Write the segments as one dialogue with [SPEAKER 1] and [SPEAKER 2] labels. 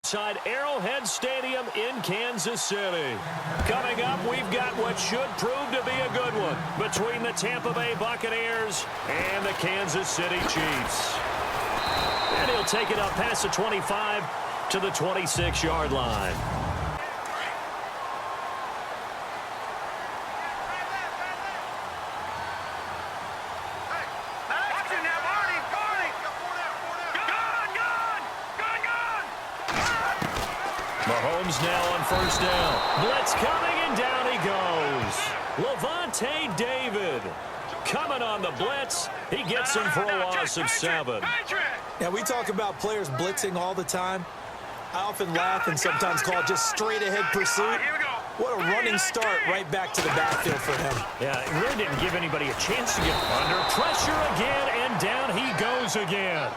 [SPEAKER 1] Inside Arrowhead Stadium in Kansas City. Coming up, we've got what should prove to be a good one between the Tampa Bay Buccaneers and the Kansas City Chiefs. And he'll take it up past the 25 to the 26-yard line. Mahomes now on first down. Blitz coming, and down he goes. Levante David coming on the blitz. He gets him for a loss of 7.
[SPEAKER 2] Now, we talk about players blitzing all the time. I often laugh and sometimes call it just straight-ahead pursuit. What a running start right back to the backfield for him.
[SPEAKER 1] Yeah, it really didn't give anybody a chance to get under pressure again, and down he goes again.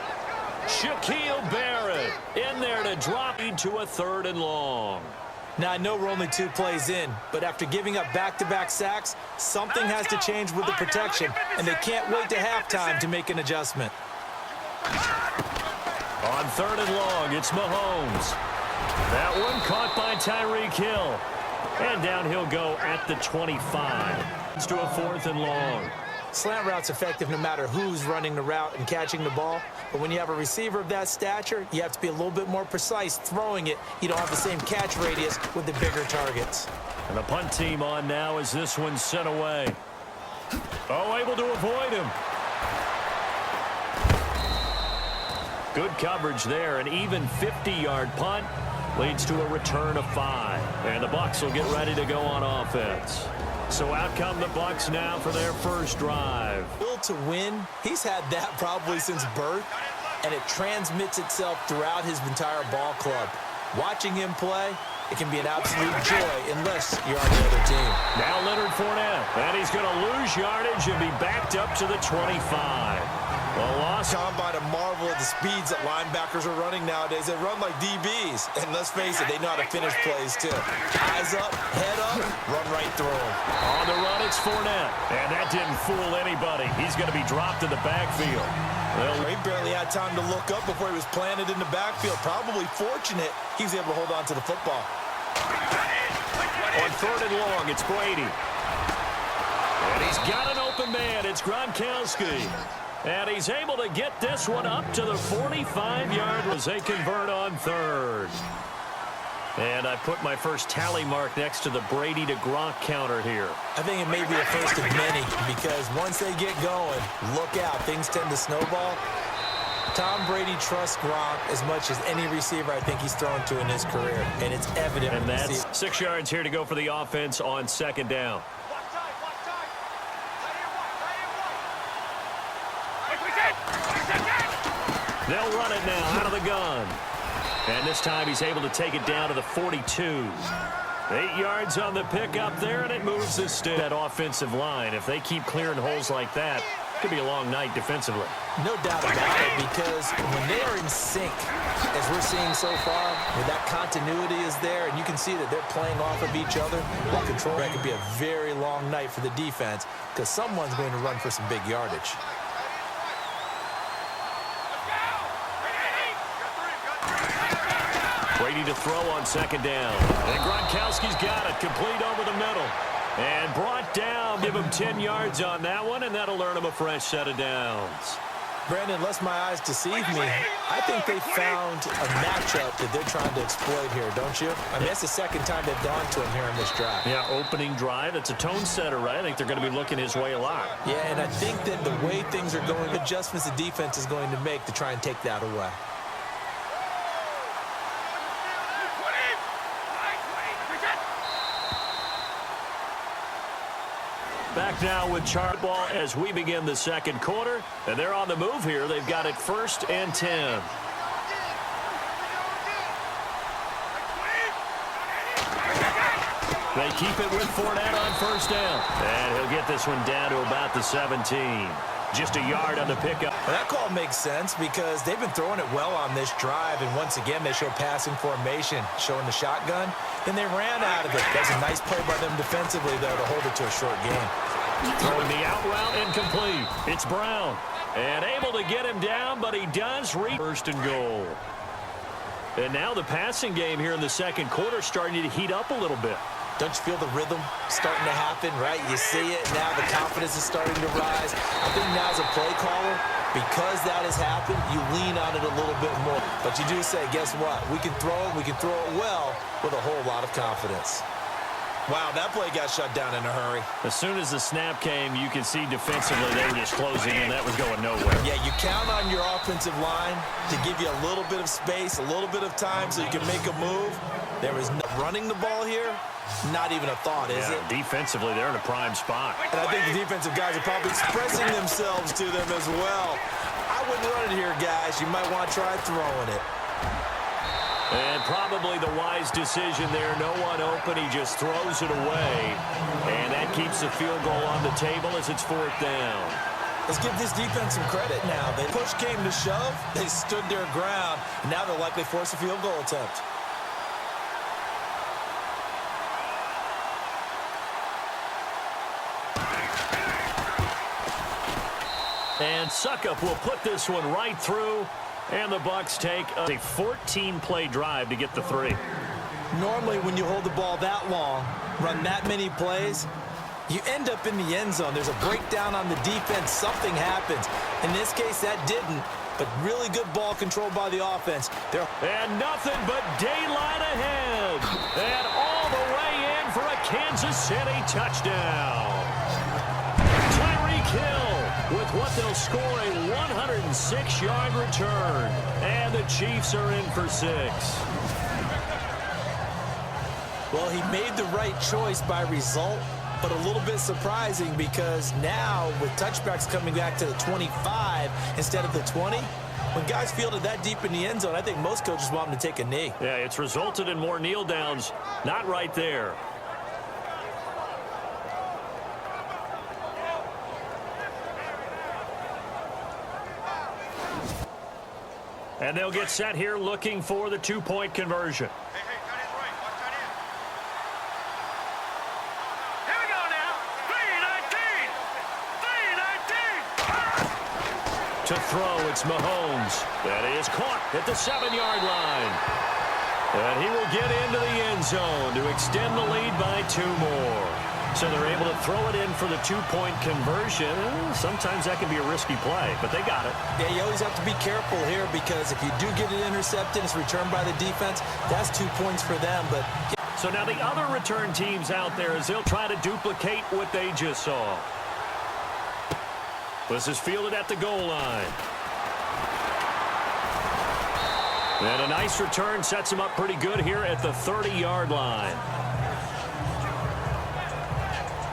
[SPEAKER 1] Shaquille Barrett in there to drop into a 3rd and long.
[SPEAKER 2] Now, I know we're only 2 plays in, but after giving up back-to-back sacks, something has to change with the protection, and they can't wait to halftime to make an adjustment.
[SPEAKER 1] On 3rd and long, it's Mahomes. That one caught by Tyreek Hill. And down he'll go at the 25. It's to a 4th and long.
[SPEAKER 2] Slant route's effective no matter who's running the route and catching the ball. But when you have a receiver of that stature, you have to be a little bit more precise throwing it. You don't have the same catch radius with the bigger targets.
[SPEAKER 1] And the punt team on now as this one's sent away. Oh, able to avoid him. Good coverage there. An even 50-yard punt leads to a return of 5. And the Bucs will get ready to go on offense. So out come the Bucs now for their first drive.
[SPEAKER 2] Will to win, he's had that probably since birth, and it transmits itself throughout his entire ball club. Watching him play, it can be an absolute joy unless you're on the other team.
[SPEAKER 1] Now Leonard Fournette, and he's going to lose yardage and be backed up to the 25. Well, lost.
[SPEAKER 2] Combine a marvel at the speeds that linebackers are running nowadays. They run like DBs. And let's face it, they know how to finish plays too. Eyes up, head up, run right through them.
[SPEAKER 1] On the run, it's Fournette. And that didn't fool anybody. He's going to be dropped in the backfield.
[SPEAKER 2] Well, he barely had time to look up before he was planted in the backfield. Probably fortunate he was able to hold on to the football.
[SPEAKER 1] On 3rd and long, it's Brady. And he's got an open man. It's Gronkowski. And he's able to get this one up to the 45-yard as they convert on 3rd. And I put my first tally mark next to the Brady to Gronk counter here.
[SPEAKER 2] I think it may be the first of many because once they get going, look out. Things tend to snowball. Tom Brady trusts Gronk as much as any receiver I think he's thrown to in his career. And it's evident.
[SPEAKER 1] And that's 6 yards here to go for the offense on 2nd down. They'll run it now out of the gun. And this time he's able to take it down to the 42. 8 yards on the pickup there, and it moves that offensive line. If they keep clearing holes like that, it could be a long night defensively.
[SPEAKER 2] No doubt about it, because when they are in sync, as we're seeing so far, where that continuity is there, and you can see that they're playing off of each other, while control, that could be a very long night for the defense, because someone's going to run for some big yardage.
[SPEAKER 1] Brady to throw on 2nd down. And Gronkowski's got it. Complete over the middle. And brought down. Give him 10 yards on that one, and that'll earn him a fresh set of downs.
[SPEAKER 2] Brandon, lest my eyes deceive me, I think they found a matchup that they're trying to exploit here, don't you? I mean, that's the 2nd time they've gone to him here in this drive.
[SPEAKER 1] Yeah, opening drive. It's a tone setter, right? I think they're going to be looking his way a lot.
[SPEAKER 2] Yeah, and I think that the way things are going, adjustments the defense is going to make to try and take that away.
[SPEAKER 1] Back now with Chartball as we begin the 2nd quarter. And they're on the move here. They've got it 1st and 10. They keep it with Fournette on 1st down. And he'll get this one down to about the 17. Just a yard on the pickup.
[SPEAKER 2] Well, that call makes sense because they've been throwing it well on this drive. And once again, they show passing formation, showing the shotgun. Then they ran out of it. That's a nice play by them defensively, though, to hold it to a short game.
[SPEAKER 1] Throwing the out route incomplete. It's Brown. And able to get him down, but he does reach 1st and goal. And now the passing game here in the second quarter starting to heat up a little bit.
[SPEAKER 2] Don't you feel the rhythm starting to happen, right? You see it, now the confidence is starting to rise. I think now as a play caller, because that has happened, you lean on it a little bit more. But you do say, guess what? We can throw it well with a whole lot of confidence. Wow, that play got shut down in a hurry.
[SPEAKER 1] As soon as the snap came, you can see defensively they were just closing in. That was going nowhere.
[SPEAKER 2] Yeah, you count on your offensive line to give you a little bit of space, a little bit of time so you can make a move. There is no running the ball here. Not even a thought, is it?
[SPEAKER 1] Defensively, they're in a prime spot.
[SPEAKER 2] And I think the defensive guys are probably expressing themselves to them as well. I wouldn't run it here, guys. You might want to try throwing it.
[SPEAKER 1] And probably the wise decision there. No one open. He just throws it away. And that keeps the field goal on the table as it's 4th down.
[SPEAKER 2] Let's give this defense some credit now. They push came to shove. They stood their ground. Now they'll likely force a field goal attempt.
[SPEAKER 1] And Suckup will put this one right through. And the Bucs take a 14-play drive to get the 3.
[SPEAKER 2] Normally, when you hold the ball that long, run that many plays, you end up in the end zone. There's a breakdown on the defense. Something happens. In this case, that didn't. But really good ball control by the offense.
[SPEAKER 1] And nothing but daylight ahead. And all the way in for a Kansas City touchdown. Tyreek Hill with what they'll score a 106-yard return. And the Chiefs are in for 6.
[SPEAKER 2] Well, he made the right choice by result, but a little bit surprising because now with touchbacks coming back to the 25 instead of the 20, when guys fielded that deep in the end zone, I think most coaches want them to take a knee.
[SPEAKER 1] Yeah, it's resulted in more kneel downs. Not right there. And they'll get set here looking for the 2-point conversion. To throw, it's Mahomes. That is caught at the 7-yard line. And he will get into the end zone to extend the lead by 2 more. So they're able to throw it in for the 2-point conversion. Sometimes that can be a risky play, but they got it.
[SPEAKER 2] Yeah, you always have to be careful here because if you do get it intercepted, it's returned by the defense. That's 2 points for them. But
[SPEAKER 1] so now the other return teams out there as they'll try to duplicate what they just saw. This is fielded at the goal line. And a nice return sets him up pretty good here at the 30-yard line.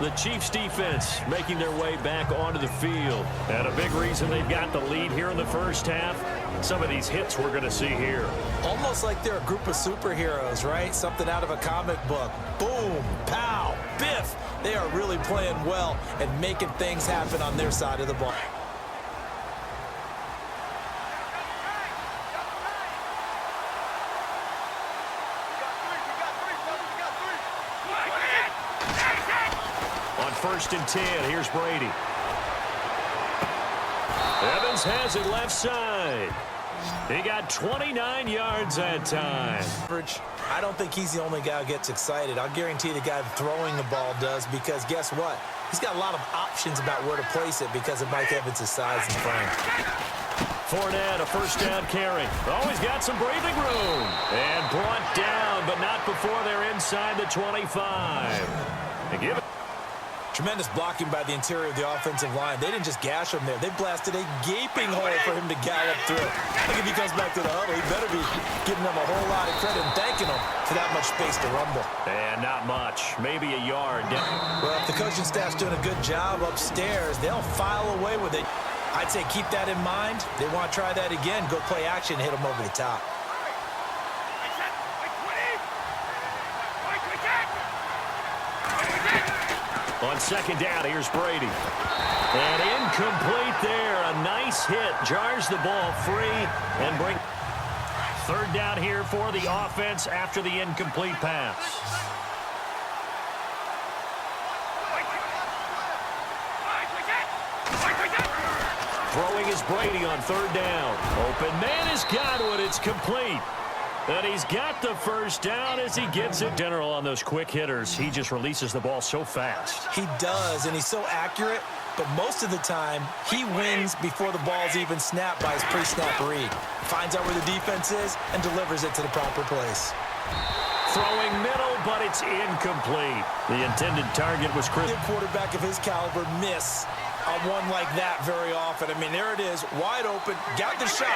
[SPEAKER 1] The Chiefs defense making their way back onto the field. And a big reason they've got the lead here in the first half. Some of these hits we're going to see here.
[SPEAKER 2] Almost like they're a group of superheroes, right? Something out of a comic book. Boom, pow, biff. They are really playing well and making things happen on their side of the ball.
[SPEAKER 1] On 1st and 10, here's Brady. Evans has it left side. He got 29 yards that time.
[SPEAKER 2] I don't think he's the only guy who gets excited. I'll guarantee the guy throwing the ball does because guess what? He's got a lot of options about where to place it because of Mike Evans' size and frame.
[SPEAKER 1] Fournette, a 1st down carry. Always got some breathing room. And brought down, but not before they're inside the 25. They give it.
[SPEAKER 2] Tremendous blocking by the interior of the offensive line. They didn't just gash him there. They blasted a gaping hole for him to gallop through. I think if he comes back to the huddle, he better be giving them a whole lot of credit and thanking them for that much space to rumble.
[SPEAKER 1] And not much. Maybe a yard.
[SPEAKER 2] Well, if the coaching staff's doing a good job upstairs, they'll file away with it. I'd say keep that in mind. They want to try that again. Go play action, hit them over the top.
[SPEAKER 1] On 2nd down, here's Brady. And incomplete there. A nice hit. Jars the ball free and bring 3rd down here for the offense after the incomplete pass. Throwing is Brady on 3rd down. Open man is Godwin. It's complete. And he's got the first down as he gets it. General on those quick hitters, he just releases the ball so fast.
[SPEAKER 2] He does, and he's so accurate, but most of the time, he wins before the ball's even snapped by his pre-snap read. Finds out where the defense is and delivers it to the proper place.
[SPEAKER 1] Throwing middle, but it's incomplete. The intended target was Chris.
[SPEAKER 2] A quarterback of his caliber miss on one like that very often. I mean, there it is, wide open, got the shot,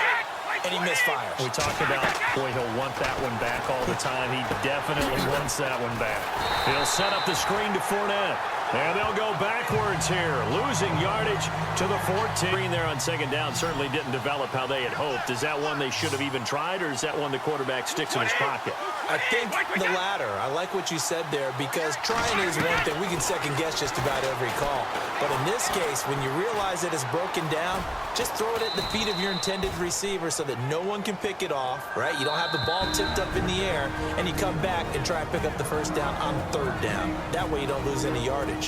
[SPEAKER 2] and he misfires.
[SPEAKER 1] We talked about, boy, he'll want that one back all the time. He definitely wants that one back. He'll set up the screen to Fournette. And they'll go backwards here, losing yardage to the 14. There on second down certainly didn't develop how they had hoped. Is that one they should have even tried, or is that one the quarterback sticks in his pocket?
[SPEAKER 2] I think the latter. I like what you said there, because trying is one thing. We can second-guess just about every call. But in this case, when you realize that it's broken down, just throw it at the feet of your intended receiver so that no one can pick it off, right? You don't have the ball tipped up in the air, and you come back and try and pick up the first down on third down. That way you don't lose any yardage.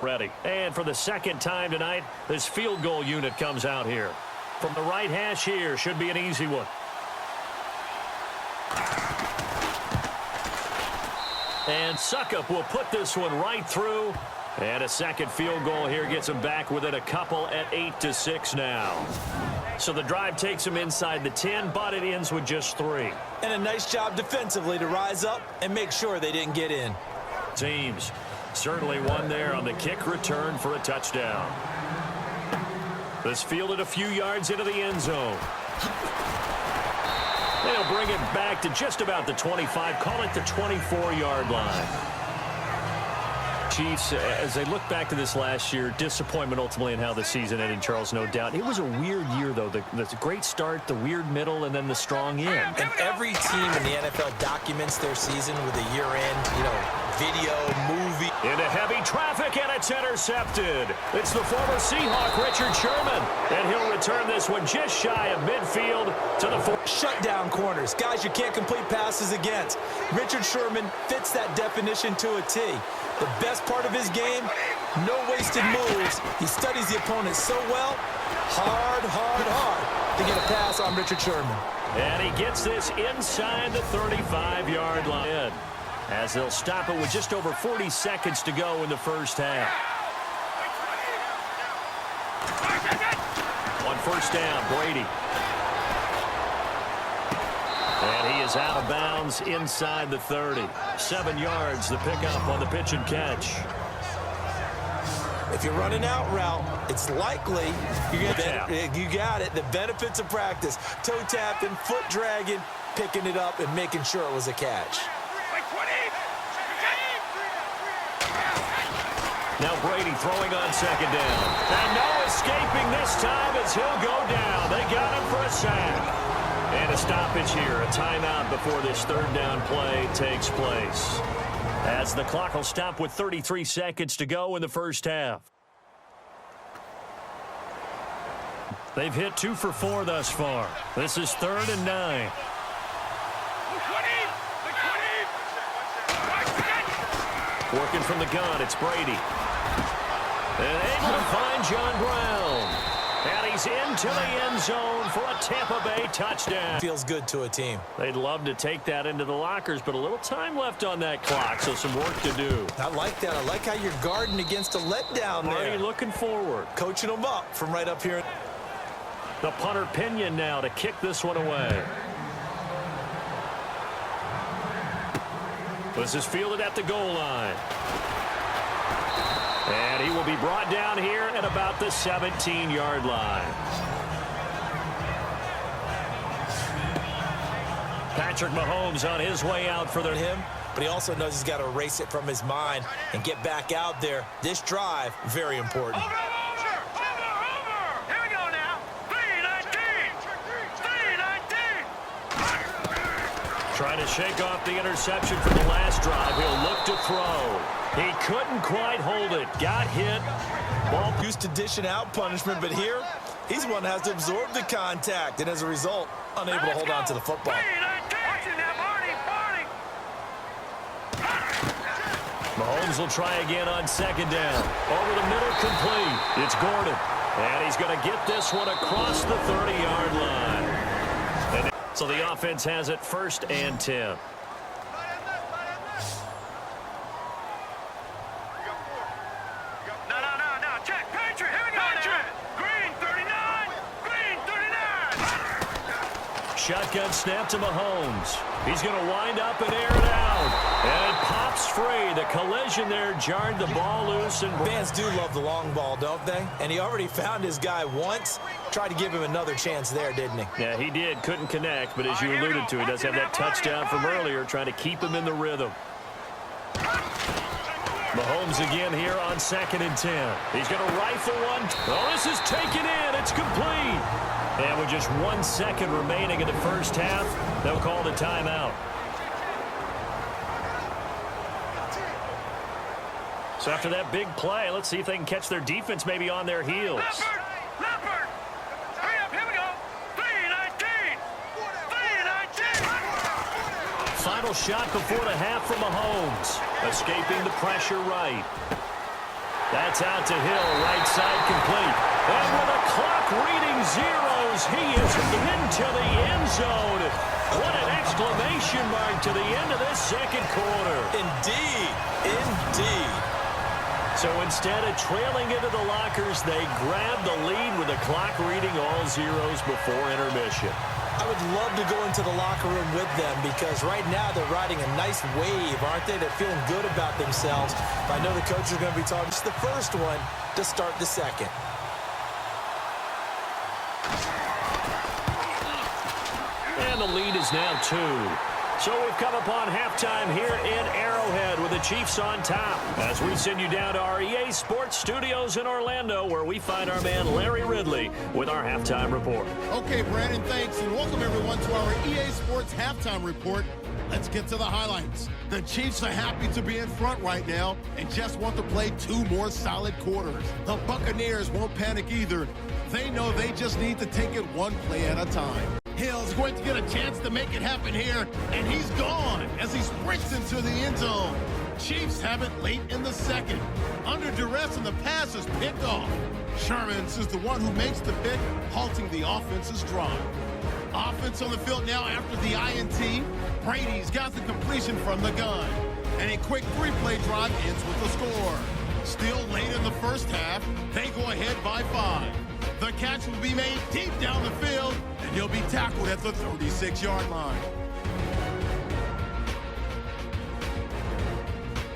[SPEAKER 1] Ready. And for the second time tonight, this field goal unit comes out here. From the right hash here, should be an easy one. And Suckup will put this one right through. And a second field goal here gets him back within a couple at 8-6 now. So the drive takes him inside the 10, but it ends with just 3.
[SPEAKER 2] And a nice job defensively to rise up and make sure they didn't get in.
[SPEAKER 1] Teams certainly one there on the kick return for a touchdown. This fielded a few yards into the end zone. They'll bring it back to just about the 25, call it the 24-yard line. Chiefs, as they look back to this last year, disappointment ultimately in how the season ended, Charles, no doubt. It was a weird year, though. The great start, the weird middle, and then the strong end.
[SPEAKER 2] And every team in the NFL documents their season with a year-end, video, movie.
[SPEAKER 1] Into heavy traffic, and it's intercepted. It's the former Seahawk, Richard Sherman. And he'll return this one just shy of midfield to the
[SPEAKER 2] shutdown corners. Guys you can't complete passes against. Richard Sherman fits that definition to a T. The best part of his game, no wasted moves. He studies the opponent so well, hard to get a pass on Richard Sherman.
[SPEAKER 1] And he gets this inside the 35-yard line. As they'll stop it with just over 40 seconds to go in the first half. On first down, Brady. And he is out of bounds inside the 30. 7 yards, the pickup on the pitch and catch.
[SPEAKER 2] If you're running out route, it's likely you got it. The benefits of practice. Toe tapping, foot dragging, picking it up, and making sure it was a catch.
[SPEAKER 1] Now Brady throwing on second down. And no escaping this time as he'll go down. They got him for a sack. And a stoppage here, a timeout before this third down play takes place. As the clock will stop with 33 seconds to go in the first half. They've hit 2 for 4 thus far. This is 3rd and 9. Working from the gun, it's Brady. And able to find John Brown. And he's into the end zone for a Tampa Bay touchdown.
[SPEAKER 2] Feels good to a team.
[SPEAKER 1] They'd love to take that into the lockers, but a little time left on that clock, so some work to do.
[SPEAKER 2] I like that. I like how you're guarding against a letdown there.
[SPEAKER 1] Are you looking forward?
[SPEAKER 2] Coaching them up from right up here.
[SPEAKER 1] The punter Pinion now to kick this one away. This is fielded at the goal line. And he will be brought down here at about the 17-yard line. Patrick Mahomes on his way out for him,
[SPEAKER 2] but he also knows he's got to erase it from his mind and get back out there. This drive, very important.
[SPEAKER 3] Over. Here we go now. 3-19.
[SPEAKER 1] Trying to shake off the interception from the last drive. He'll look to throw. He couldn't quite hold it. Got hit.
[SPEAKER 2] Ball used to dishing out punishment, but here, he's one that has to absorb the contact, and as a result, unable to hold on to the football.
[SPEAKER 1] Mahomes will try again on second down. Over the middle, complete. It's Gordon. And he's going to get this one across the 30-yard line. And so the offense has it 1st and 10. Shotgun snap to Mahomes. He's going to wind up and air it out. And it pops free. The collision there jarred the ball loose. And
[SPEAKER 2] fans do love the long ball, don't they? And he already found his guy once. Tried to give him another chance there, didn't he?
[SPEAKER 1] Yeah, he did. Couldn't connect. But as you alluded to, he does have that touchdown from earlier, trying to keep him in the rhythm. Mahomes again here on 2nd and 10. He's going to rifle one. Oh, this is taken in. It's complete. And with just 1 second remaining in the first half, they'll call the timeout. So after that big play, let's see if they can catch their defense maybe on their heels.
[SPEAKER 3] Leopard! Hurry up, here we go! 3-19! 3-19!
[SPEAKER 1] Final shot before the half from Mahomes. Escaping the pressure right. That's out to Hill, right side complete. And with the clock reading zeros, he is into the end zone. What an exclamation mark to the end of this second quarter.
[SPEAKER 2] Indeed, indeed.
[SPEAKER 1] So instead of trailing into the lockers, they grab the lead with the clock reading all zeros before intermission.
[SPEAKER 2] I would love to go into the locker room with them because right now they're riding a nice wave, aren't they? They're feeling good about themselves. But I know the coach is going to be talking to the first one to start the second.
[SPEAKER 1] And the lead is now 2. So we've come upon halftime here in Arrowhead with the Chiefs on top as we send you down to our EA Sports Studios in Orlando where we find our man Larry Ridley with our halftime report.
[SPEAKER 4] Okay, Brandon, thanks, and welcome everyone to our EA Sports halftime report. Let's get to the highlights. The Chiefs are happy to be in front right now and just want to play 2 more solid quarters. The Buccaneers won't panic either. They know they just need to take it 1 play at a time. Hill's going to get a chance to make it happen here, and he's gone as he sprints into the end zone. Chiefs have it late in the second. Under duress, and the pass is picked off. Shermans is the one who makes the pick, halting the offense's drive. Offense on the field now after the INT. Brady's got the completion from the gun. And a quick 3-play drive ends with the score. Still late in the first half, they go ahead by 5. The catch will be made deep down the field, and he'll be tackled at the 36-yard line.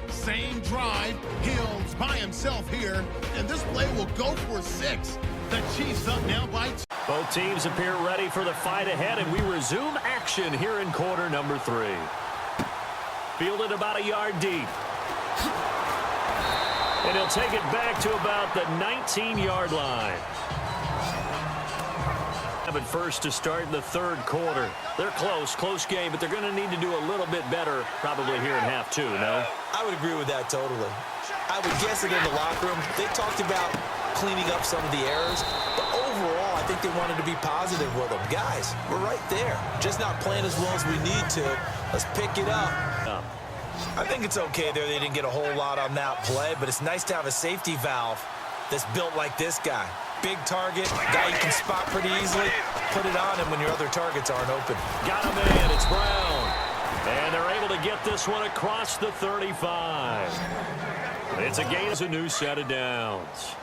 [SPEAKER 4] Same drive, Hill's by himself here, and this play will go for 6. The Chiefs up now by 2.
[SPEAKER 1] Both teams appear ready for the fight ahead, and we resume action here in quarter number 3. Fielded about a yard deep. And he'll take it back to about the 19-yard line. Have it first to start the third quarter. They're close game, but they're going to need to do a little bit better probably here in half 2, no?
[SPEAKER 2] I would agree with that totally. I would guess it in the locker room. They talked about cleaning up some of the errors, but overall, I think they wanted to be positive with them. Guys, we're right there. Just not playing as well as we need to. Let's pick it up. I think it's okay there. They didn't get a whole lot on that play, but it's nice to have a safety valve that's built like this guy. Big target, guy you can spot pretty easily. Put it on him when your other targets aren't open.
[SPEAKER 1] Got him in. It's Brown. And they're able to get this one across the 35. It's a gain as a new set of downs.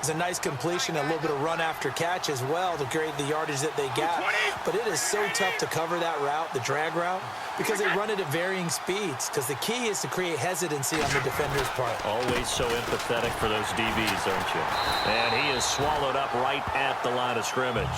[SPEAKER 2] It's a nice completion, a little bit of run after catch as well to create the yardage that they got. But it is so tough to cover that route, the drag route, because they run it at varying speeds. Because the key is to create hesitancy on the defender's part.
[SPEAKER 1] Always so empathetic for those DBs, aren't you? And he is swallowed up right at the line of scrimmage.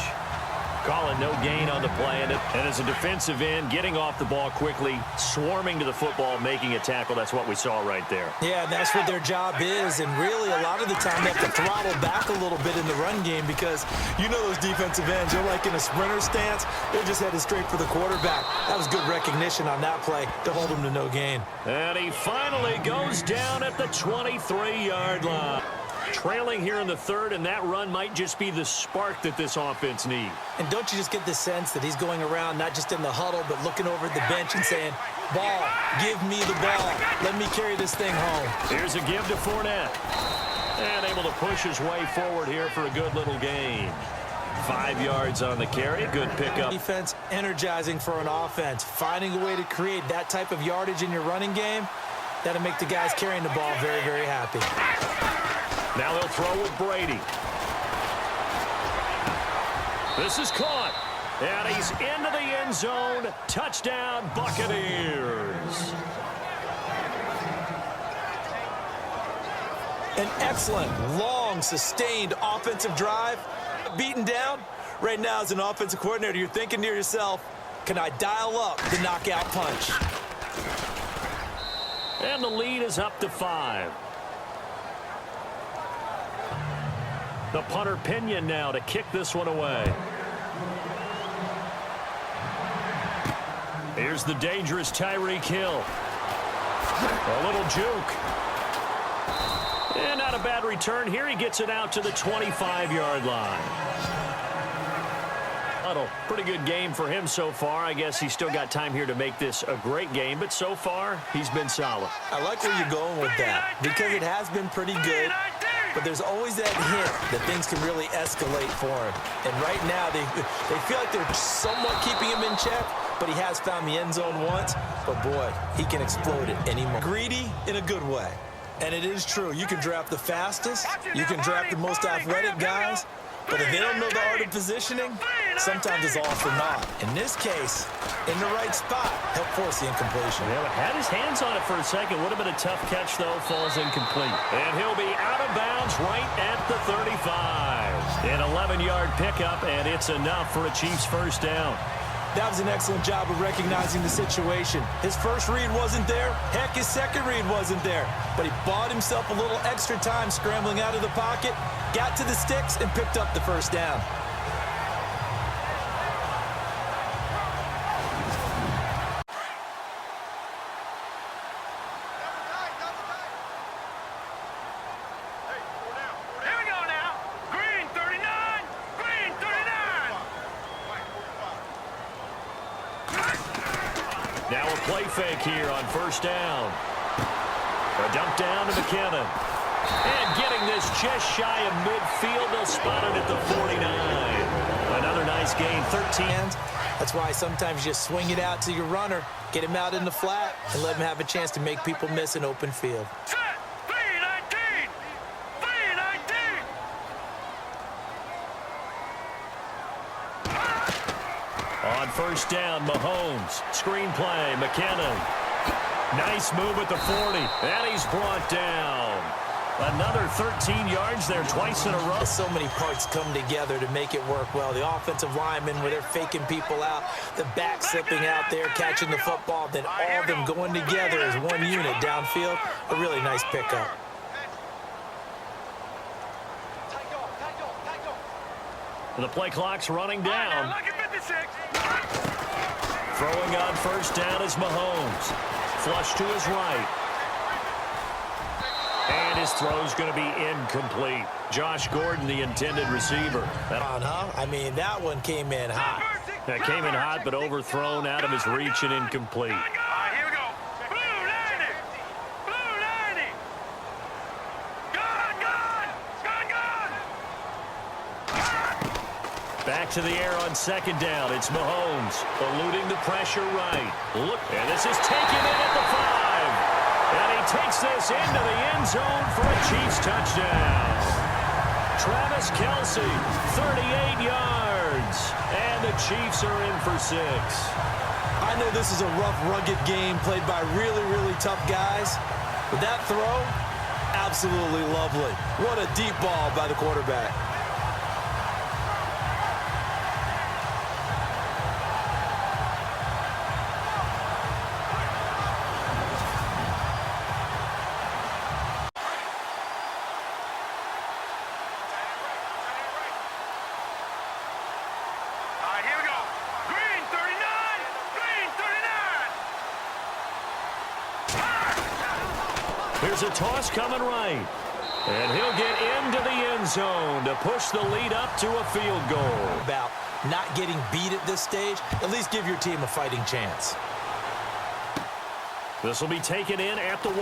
[SPEAKER 1] Calling no gain on the play, and as a defensive end, getting off the ball quickly, swarming to the football, making a tackle. That's what we saw right there.
[SPEAKER 2] Yeah, that's what their job is, and really a lot of the time they have to throttle back a little bit in the run game because you know those defensive ends, they're like in a sprinter stance. They're just headed straight for the quarterback. That was good recognition on that play to hold him to no gain.
[SPEAKER 1] And he finally goes down at the 23-yard line. trailing here in the third, and that run might just be the spark that this offense needs.
[SPEAKER 2] And don't you just get the sense that he's going around not just in the huddle, but looking over at the bench and saying, ball, give me the ball. Let me carry this thing home.
[SPEAKER 1] Here's a give to Fournette. And able to push his way forward here for a good little gain. 5 yards on the carry. Good pickup.
[SPEAKER 2] Defense energizing for an offense. Finding a way to create that type of yardage in your running game, that'll make the guys carrying the ball very, very happy.
[SPEAKER 1] Now they'll throw with Brady. This is caught. And he's into the end zone. Touchdown, Buccaneers.
[SPEAKER 2] An excellent, long, sustained offensive drive. Beaten down. Right now, as an offensive coordinator, you're thinking to yourself, can I dial up the knockout punch?
[SPEAKER 1] And the lead is up to 5. The punter Pinion now to kick this one away. Here's the dangerous Tyreek Hill. A little juke. And not a bad return here. He gets it out to the 25-yard line. Pretty good game for him so far. I guess he's still got time here to make this a great game, but so far, he's been solid.
[SPEAKER 2] I like where you're going with that because it has been pretty good, but there's always that hint that things can really escalate for him. And right now, they feel like they're somewhat keeping him in check, but he has found the end zone once. But, boy, he can explode at any moment. Greedy in a good way. And it is true. You can draft the fastest. You can draft the most athletic guys. But if they don't know the art of positioning, sometimes it's all for naught. In this case, in the right spot, help force the incompletion.
[SPEAKER 1] Yeah, had his hands on it for a second. Would have been a tough catch, though. Falls incomplete. And he'll be out of bounds right at the 35. An 11-yard pickup, and it's enough for a Chiefs first down.
[SPEAKER 2] That was an excellent job of recognizing the situation. His first read wasn't there. Heck, his second read wasn't there. But he bought himself a little extra time scrambling out of the pocket, got to the sticks, and picked up the first down.
[SPEAKER 1] Now a play fake here on first down. A dump down to McKinnon. And getting this just shy of midfield. They'll spot it at the 49. Another nice gain, 13.
[SPEAKER 2] That's why sometimes you just swing it out to your runner, get him out in the flat, and let him have a chance to make people miss an open field.
[SPEAKER 1] On first down, Mahomes. Screen play, McKinnon. Nice move at the 40. And he's brought down. Another 13 yards there twice in a row.
[SPEAKER 2] So many parts come together to make it work well. The offensive linemen, where they're faking people out, the back slipping out there, catching the football, then all of them going together as one unit downfield. A really nice pickup.
[SPEAKER 1] And the play clock's running down. Throwing on first down is Mahomes. Flush to his right. And his throw's going to be incomplete. Josh Gordon, the intended receiver.
[SPEAKER 2] I mean, that one came in hot.
[SPEAKER 1] That came in hot, but overthrown out of his reach and incomplete.
[SPEAKER 3] Here we go. Blue 90. Blue 90. Gone.
[SPEAKER 1] Back to the air on second down. It's Mahomes eluding the pressure right. Look, and this is taken in at the 5. And he takes this into the end zone for a Chiefs touchdown. Travis Kelce, 38 yards. And the Chiefs are in for 6.
[SPEAKER 2] I know this is a rough, rugged game played by really, really tough guys. But that throw, absolutely lovely. What a deep ball by the quarterback.
[SPEAKER 1] Here's a toss coming right. And he'll get into the end zone to push the lead up to a field goal.
[SPEAKER 2] About not getting beat at this stage, at least give your team a fighting chance.
[SPEAKER 1] This will be taken in at the 1.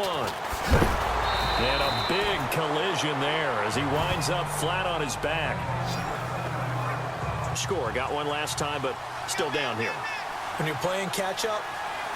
[SPEAKER 1] And a big collision there as he winds up flat on his back. Score, got one last time, but still down here.
[SPEAKER 2] When you're playing catch-up,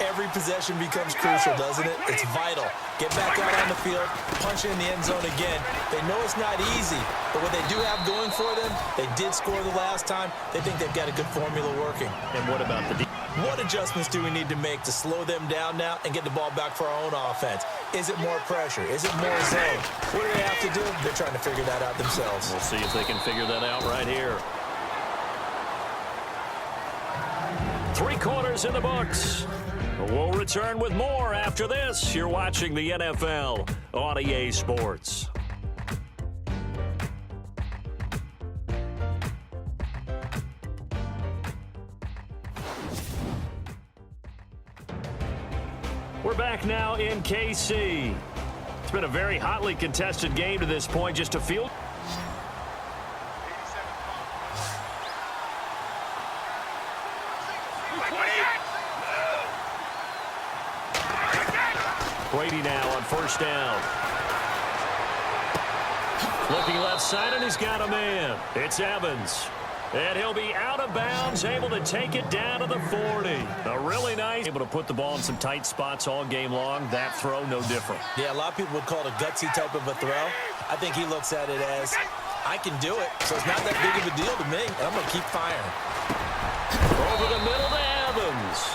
[SPEAKER 2] every possession becomes crucial, doesn't it? It's vital. Get back out on the field, punch in the end zone again. They know it's not easy, but what they do have going for them, they did score the last time. They think they've got a good formula working.
[SPEAKER 1] And what about the defense?
[SPEAKER 2] What adjustments do we need to make to slow them down now and get the ball back for our own offense? Is it more pressure? Is it more zone? What do they have to do? They're trying to figure that out themselves.
[SPEAKER 1] We'll see if they can figure that out right here. 3 quarters in the books. We'll return with more after this. You're watching the NFL on EA Sports. We're back now in KC. It's been a very hotly contested game to this point. Just a field. Brady now on first down. Looking left side, and he's got a man. It's Evans. And he'll be out of bounds, able to take it down to the 40. A really nice. Able to put the ball in some tight spots all game long. That throw, no different.
[SPEAKER 2] Yeah, a lot of people would call it a gutsy type of a throw. I think he looks at it as, I can do it, so it's not that big of a deal to me, and I'm going to keep firing.
[SPEAKER 1] Over the middle to Evans.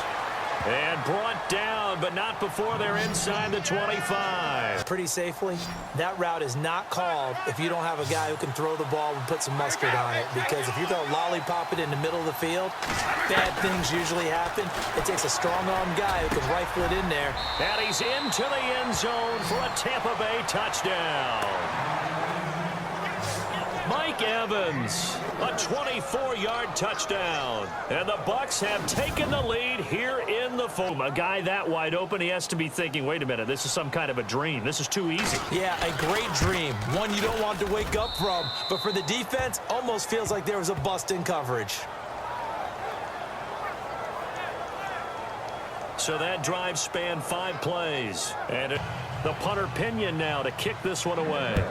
[SPEAKER 1] And brought down, but not before they're inside the 25.
[SPEAKER 2] Pretty safely, that route is not called if you don't have a guy who can throw the ball and put some mustard on it. Because if you're going to lollipop it in the middle of the field, bad things usually happen. It takes a strong-armed guy who can rifle it in there.
[SPEAKER 1] And he's into the end zone for a Tampa Bay touchdown. Mike Evans, a 24-yard touchdown. And the Bucs have taken the lead here in the foam. A guy that wide open, he has to be thinking, wait a minute, this is some kind of a dream. This is too easy.
[SPEAKER 2] Yeah, a great dream. One you don't want to wake up from. But for the defense, almost feels like there was a bust in coverage.
[SPEAKER 1] So that drive spanned 5 plays. And the punter Pinion now to kick this one away.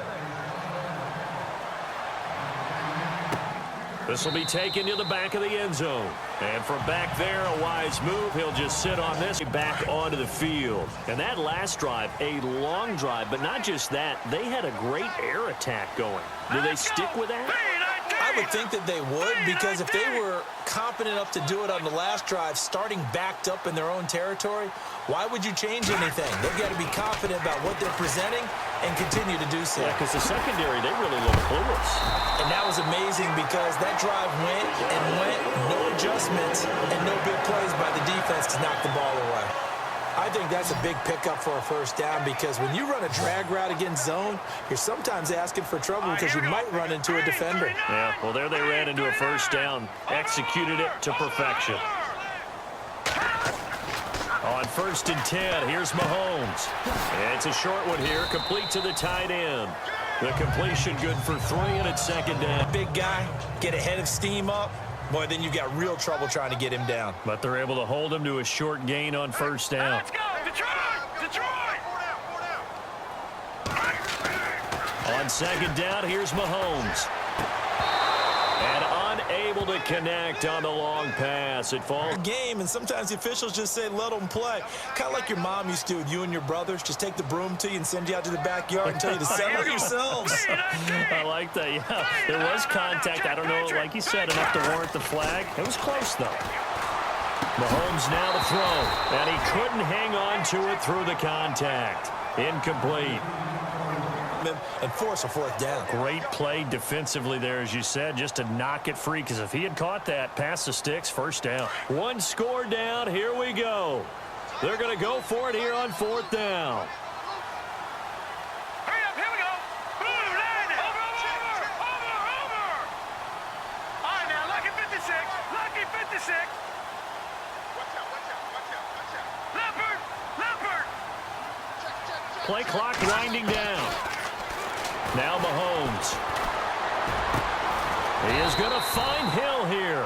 [SPEAKER 1] This will be taken to the back of the end zone. And from back there, a wise move. He'll just sit on this back onto the field. And that last drive, a long drive, but not just that. They had a great air attack going. Do they stick with that?
[SPEAKER 2] I would think that they would, because if they were competent enough to do it on the last drive, starting backed up in their own territory, why would you change anything? They've got to be confident about what they're presenting and continue to do so.
[SPEAKER 1] Yeah, because the secondary, they really look clueless.
[SPEAKER 2] And that was amazing because that drive went and went, no adjustments, and no big plays by the defense to knock the ball away. I think that's a big pickup for a first down, because when you run a drag route against zone, you're sometimes asking for trouble because you might run into a defender.
[SPEAKER 1] Yeah, well, there they ran into a first down, executed it to perfection. On 1st and 10, here's Mahomes. It's a short one here, complete to the tight end. The completion good for 3, and it's 2nd down.
[SPEAKER 2] Big guy, get a head of steam up. Boy, then you've got real trouble trying to get him down.
[SPEAKER 1] But they're able to hold him to a short gain on 1st down.
[SPEAKER 3] Let's go, Detroit! Detroit!
[SPEAKER 1] On 2nd down, here's Mahomes. And unable to connect on the long pass. It falls.
[SPEAKER 2] Game, and sometimes the officials just say, let them play. Kind of like your mom used to with you and your brothers. Just take the broom to you and send you out to the backyard and tell you to settle yourselves.
[SPEAKER 1] I like that, yeah. There was contact. I don't know, like you said, enough to warrant the flag. It was close, though. Mahomes now to throw. And he couldn't hang on to it through the contact. Incomplete.
[SPEAKER 2] And force a 4th down.
[SPEAKER 1] Great play defensively there, as you said, just to knock it free, because if he had caught that, past the sticks, 1st down. 1 score down, here we go. They're going to go for it here on 4th down.
[SPEAKER 3] Hurry up, here we go. Blue, line it. Over. All right, now, lucky 56. Lucky 56. Watch out. Leopard.
[SPEAKER 1] Play clock winding down. Now Mahomes. He is going to find Hill here.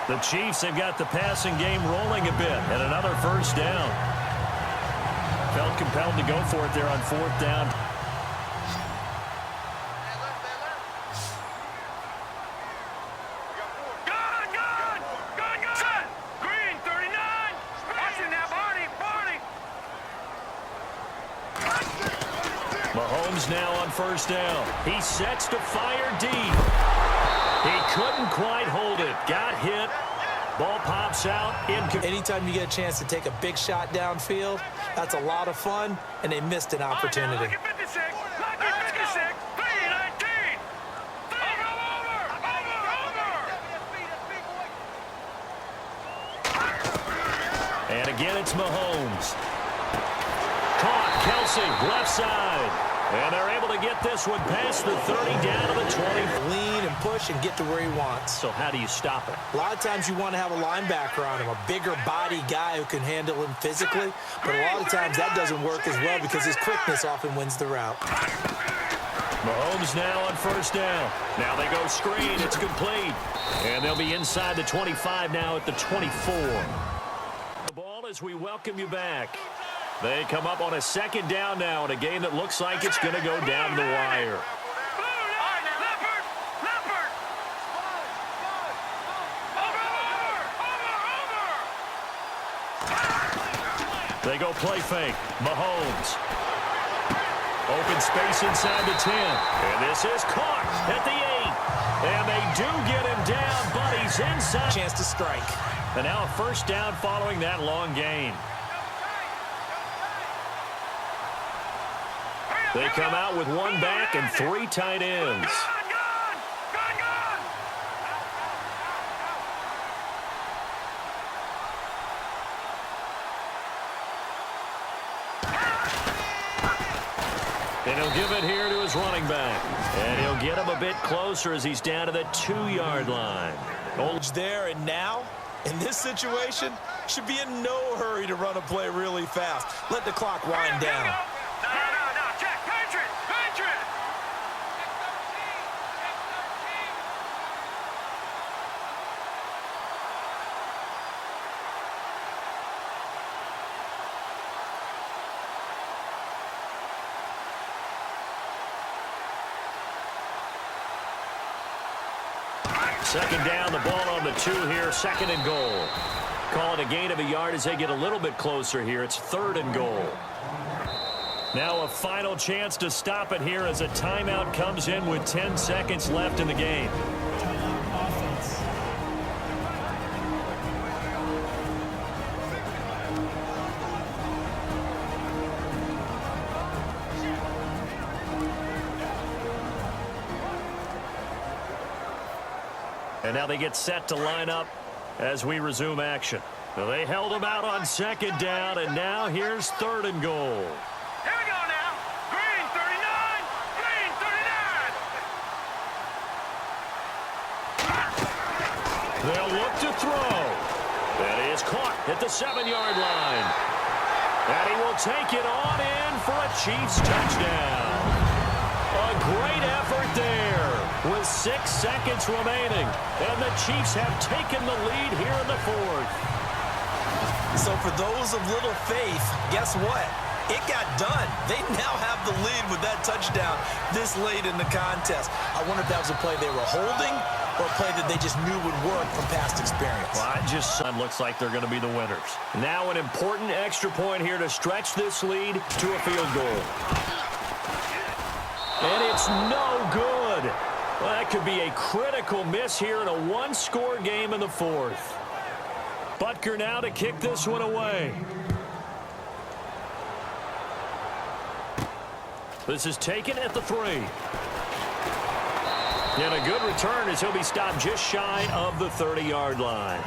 [SPEAKER 1] The Chiefs have got the passing game rolling a bit, and another first down. Felt compelled to go for it there on fourth down.
[SPEAKER 3] Green, 39. Watching now, Barney.
[SPEAKER 1] Mahomes now on first down. He sets to fire deep. He couldn't quite hold it. Got hit. Ball pops out.
[SPEAKER 2] Anytime you get a chance to take a big shot downfield, that's a lot of fun, and they missed an opportunity.
[SPEAKER 3] Lucky 56. Lucky 56. 319. Over.
[SPEAKER 1] And again, it's Mahomes. Caught. Kelsey, left side. And they're able to get this one past the 30 down to the 20.
[SPEAKER 2] Lean and push and get to where he wants.
[SPEAKER 1] So how do you stop it?
[SPEAKER 2] A lot of times you want to have a linebacker on him, a bigger body guy who can handle him physically. But a lot of times that doesn't work as well because his quickness often wins the route.
[SPEAKER 1] Mahomes now on first down. Now they go screen. It's complete. And they'll be inside the 25 now at the 24. The ball as we welcome you back. They come up on a second down now in a game that looks like it's going to go down the wire. They go play fake. Mahomes. Open space inside the 10. And this is caught at the 8. And they do get him down, but he's inside.
[SPEAKER 2] Chance to strike.
[SPEAKER 1] And now a first down following that long gain. They come out with one back and 3 tight ends. And he'll give it here to his running back. And he'll get him a bit closer as he's down to the 2-yard line.
[SPEAKER 2] There and now, in this situation, should be in no hurry to run a play really fast. Let the clock wind down.
[SPEAKER 1] Second down, the ball on the 2 here, second and goal. Call it a gain of a yard as they get a little bit closer here. It's third and goal. Now a final chance to stop it here as a timeout comes in with 10 seconds left in the game. And now they get set to line up as we resume action. So they held him out on second down, and now here's third and goal.
[SPEAKER 3] Here we go now. Green 39. Green 39.
[SPEAKER 1] They'll look to throw. And he is caught at the 7-yard line. And he will take it on in for a Chiefs touchdown. A great effort there with 6 seconds remaining. And the Chiefs have taken the lead here in the 4th.
[SPEAKER 2] So for those of little faith, guess what? It got done. They now have the lead with that touchdown this late in the contest. I wonder if that was a play they were holding or a play that they just knew would work from past experience.
[SPEAKER 1] Well, it just looks like they're going to be the winners. Now an important extra point here to stretch this lead to a field goal. And it's no good. Well, that could be a critical miss here in a one-score game in the 4th. Butker now to kick this one away. This is taken at the 3. And a good return as he'll be stopped just shy of the 30-yard line.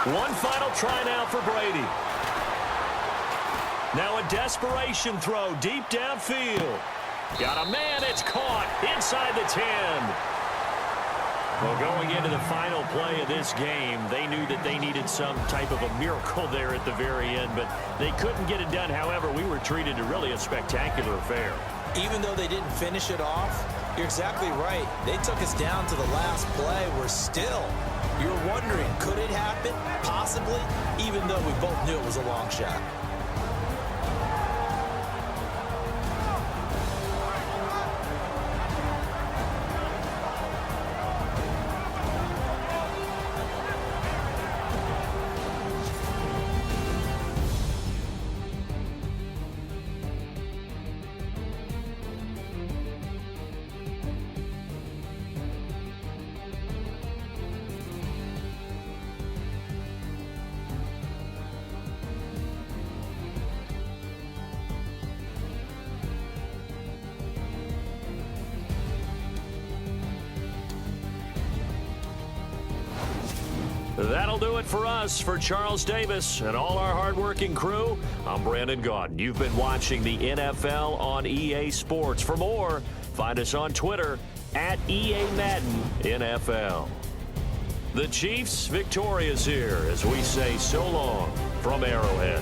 [SPEAKER 1] One final try now for Brady. Now a desperation throw deep downfield. Got a man, it's caught inside the 10. Well, going into the final play of this game, they knew that they needed some type of a miracle there at the very end, but they couldn't get it done. However, we were treated to really a spectacular affair.
[SPEAKER 2] Even though they didn't finish it off, you're exactly right. They took us down to the last play. You're wondering, could it happen? Possibly, even though we both knew it was a long shot.
[SPEAKER 1] That'll do it for us. For Charles Davis and all our hardworking crew, I'm Brandon Gaudin. You've been watching the NFL on EA Sports. For more, find us on Twitter at EA Madden NFL. The Chiefs victorious here as we say so long from Arrowhead.